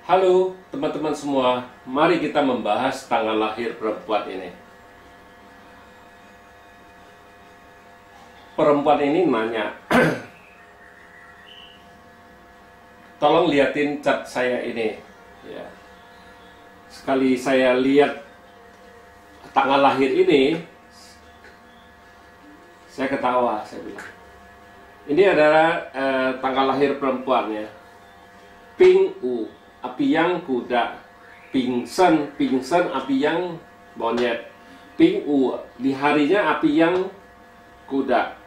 Halo teman-teman semua, mari kita membahas tanggal lahir perempuan ini. Perempuan ini nanya, tolong liatin cat saya ini. Ya. Sekali saya lihat tanggal lahir ini, saya ketawa, saya bilang. Ini adalah tanggal lahir perempuannya. Ping U, api yang kuda. Pingsan api yang monyet. Ping U, di harinya api yang kuda.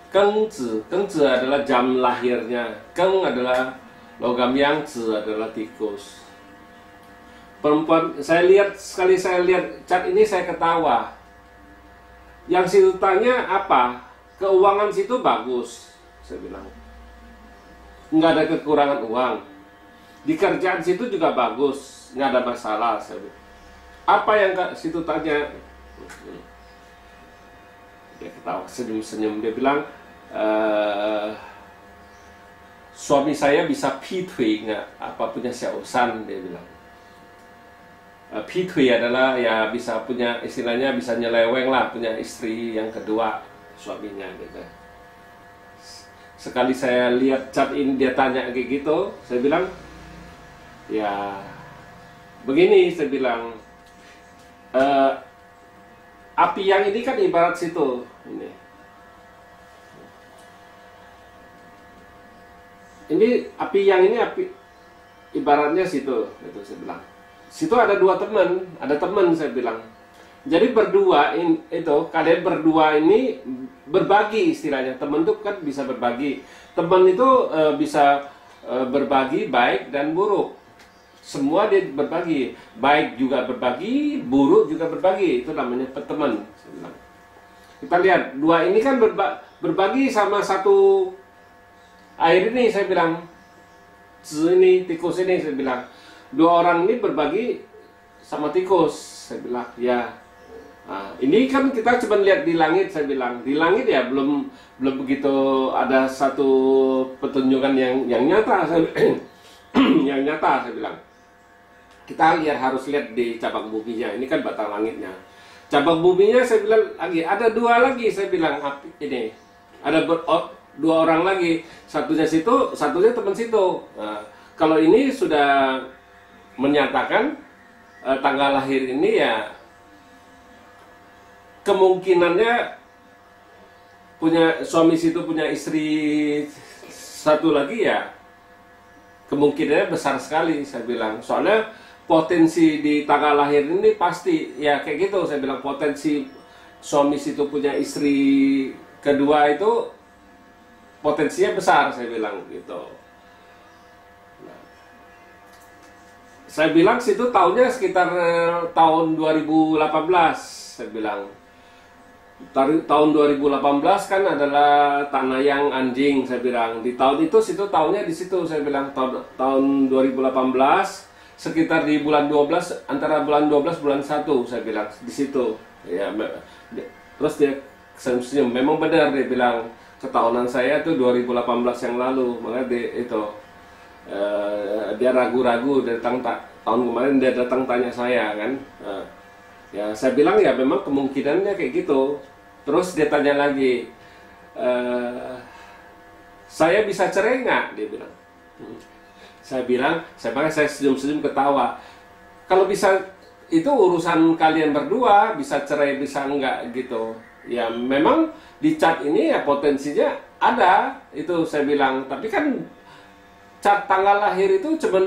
Keng Zi adalah jam lahirnya. Keng adalah logam, yang Zi adalah tikus. Perempuan, sekali saya lihat cat ini saya ketawa. Yang situ tanya apa? Keuangan situ bagus, saya bilang. Nggak ada kekurangan uang. Di kerjaan situ juga bagus, nggak ada masalah, saya bilang. Apa yang situ tanya? Dia ketawa, senyum-senyum. Dia bilang, suami saya bisa pitui nggak? Apa punya xiaoshan? Dia bilang. Pitui adalah ya bisa punya, istilahnya bisa nyeleweng lah, punya istri yang kedua suaminya gitu. Sekali saya lihat cat ini dia tanya kayak gitu, saya bilang ya begini, saya bilang api yang ini kan ibarat situ ini api yang ini api ibaratnya situ gitu, saya bilang. Situ ada dua teman, ada teman, saya bilang. Jadi berdua itu kalian berdua ini berbagi, istilahnya. Teman itu kan bisa berbagi. Teman itu bisa berbagi baik dan buruk. Semua dia berbagi, baik juga berbagi, buruk juga berbagi. Itu namanya teman, saya bilang. Kita lihat dua ini kan berbagi sama satu air ini, saya bilang. Zi ini, tikus ini, saya bilang. Dua orang ini berbagi sama tikus, saya bilang. Ya, nah, ini kan kita cuma lihat di langit, saya bilang. Di langit ya belum begitu ada satu petunjukan yang nyata, yang nyata, saya bilang. Kita harus lihat di cabang buminya. Ini kan batang langitnya. Cabang buminya, saya bilang lagi ada dua lagi, saya bilang. Ini ada dua orang lagi. Satunya situ, satunya teman situ. Nah, kalau ini sudah menyatakan tanggal lahir ini ya kemungkinannya punya suami situ punya istri satu lagi ya kemungkinannya besar sekali, saya bilang. Soalnya potensi di tanggal lahir ini pasti ya kayak gitu, saya bilang. Potensi suami situ punya istri kedua itu potensinya besar, saya bilang gitu. Saya bilang situ tahunnya sekitar tahun 2018, saya bilang. Tahun 2018 kan adalah tanah yang anjing, saya bilang. Di tahun itu situ tahunnya di situ, saya bilang. Tahun 2018 sekitar di bulan 12, antara bulan 12 bulan 1, saya bilang di situ. Ya, terus dia senyum, memang benar, dia bilang ketahunan saya tuh 2018 yang lalu, makanya dia ragu-ragu datang tahun kemarin, dia datang tanya saya kan. Ya saya bilang ya memang kemungkinannya kayak gitu. Terus dia tanya lagi, saya bisa cerai nggak? Dia bilang. Saya senyum-senyum ketawa. Kalau bisa itu urusan kalian berdua, bisa cerai bisa enggak gitu. Ya memang di cat ini ya potensinya ada, itu saya bilang. Tapi kan cat tanggal lahir itu cuma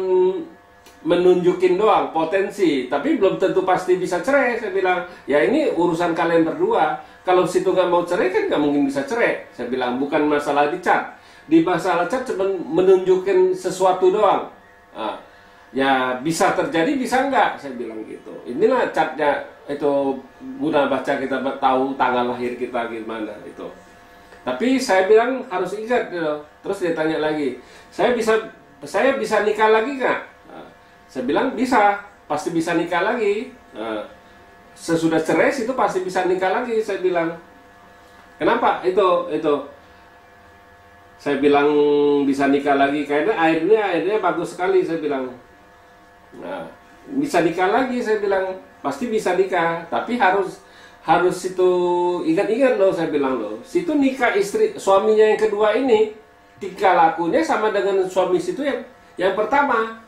menunjukin doang potensi, tapi belum tentu pasti bisa cerai, saya bilang. Ya ini urusan kalian berdua. Kalau situ nggak mau cerai kan nggak mungkin bisa cerai, saya bilang. Bukan masalah di cat. Di masalah cat cuma menunjukin sesuatu doang. Nah, ya bisa terjadi bisa nggak, saya bilang gitu. Inilah catnya, itu guna baca kita tahu tanggal lahir kita gimana itu. Tapi saya bilang harus ingat gitu. Terus dia tanya lagi, saya bisa nikah lagi nggak? Saya bilang bisa, pasti bisa nikah lagi. Sesudah cerai itu pasti bisa nikah lagi, saya bilang. Kenapa? Itu. Saya bilang bisa nikah lagi karena airnya bagus sekali, saya bilang. Nah, bisa nikah lagi, saya bilang pasti bisa nikah, tapi harus itu ingat-ingat loh, saya bilang loh, situ nikah istri suaminya yang kedua ini tingkah lakunya sama dengan suami situ yang pertama.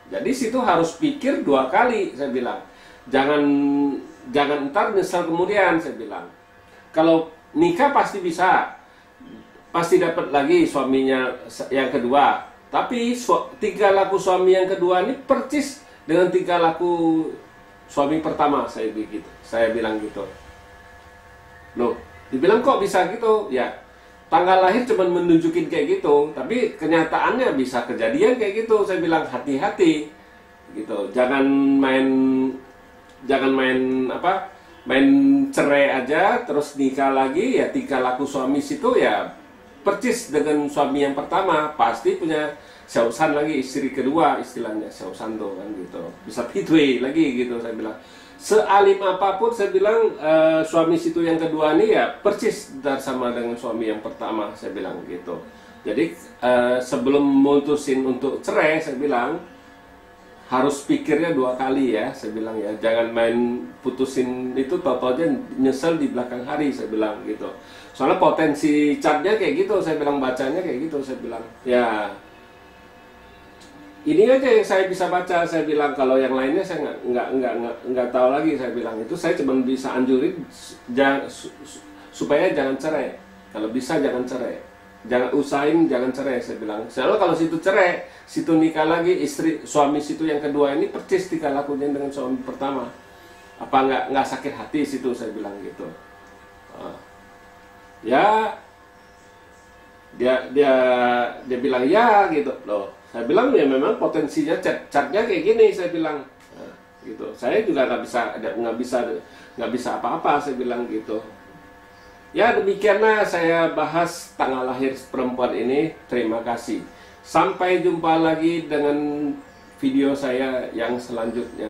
Jadi situ harus pikir dua kali, saya bilang. Jangan ntar nyesal kemudian, saya bilang. Kalau nikah pasti bisa, pasti dapat lagi suaminya yang kedua. Tapi tingkah laku suami yang kedua ini percis dengan tingkah laku suami pertama, saya bilang gitu. Loh, dibilang kok bisa gitu? Ya, tanggal lahir cuma menunjukin kayak gitu, tapi kenyataannya bisa kejadian kayak gitu. Saya bilang hati-hati gitu. Jangan main cerai aja terus nikah lagi, ya tingkah laku suami situ ya percis dengan suami yang pertama, pasti punya syausan lagi istri kedua, istilahnya syausan tuh kan gitu. Bisa pitway lagi gitu, saya bilang. Sealim apapun saya bilang suami situ yang kedua ini ya percis sama dengan suami yang pertama, saya bilang gitu. Jadi sebelum mutusin untuk cerai, saya bilang harus pikirnya dua kali ya, saya bilang ya. Jangan main putusin itu tau-tau aja nyesel di belakang hari, saya bilang gitu. Soalnya potensi catnya kayak gitu, saya bilang, bacanya kayak gitu, saya bilang. Ya, ini aja yang saya bisa baca, saya bilang. Kalau yang lainnya saya nggak tahu lagi, saya bilang. Itu saya cuma bisa anjurin supaya jangan cerai. Kalau bisa jangan cerai, jangan usahain jangan cerai, saya bilang. Soalnya kalau situ cerai, situ nikah lagi, suami situ yang kedua ini percis tingkah lakunya dengan suami pertama. Apa nggak sakit hati situ, saya bilang gitu. Ya, dia bilang ya gitu loh. Saya bilang ya memang potensinya catnya kayak gini, saya bilang. Nah, gitu. Saya juga nggak bisa apa-apa, saya bilang gitu. Ya, demikianlah saya bahas tanggal lahir perempuan ini. Terima kasih. Sampai jumpa lagi dengan video saya yang selanjutnya.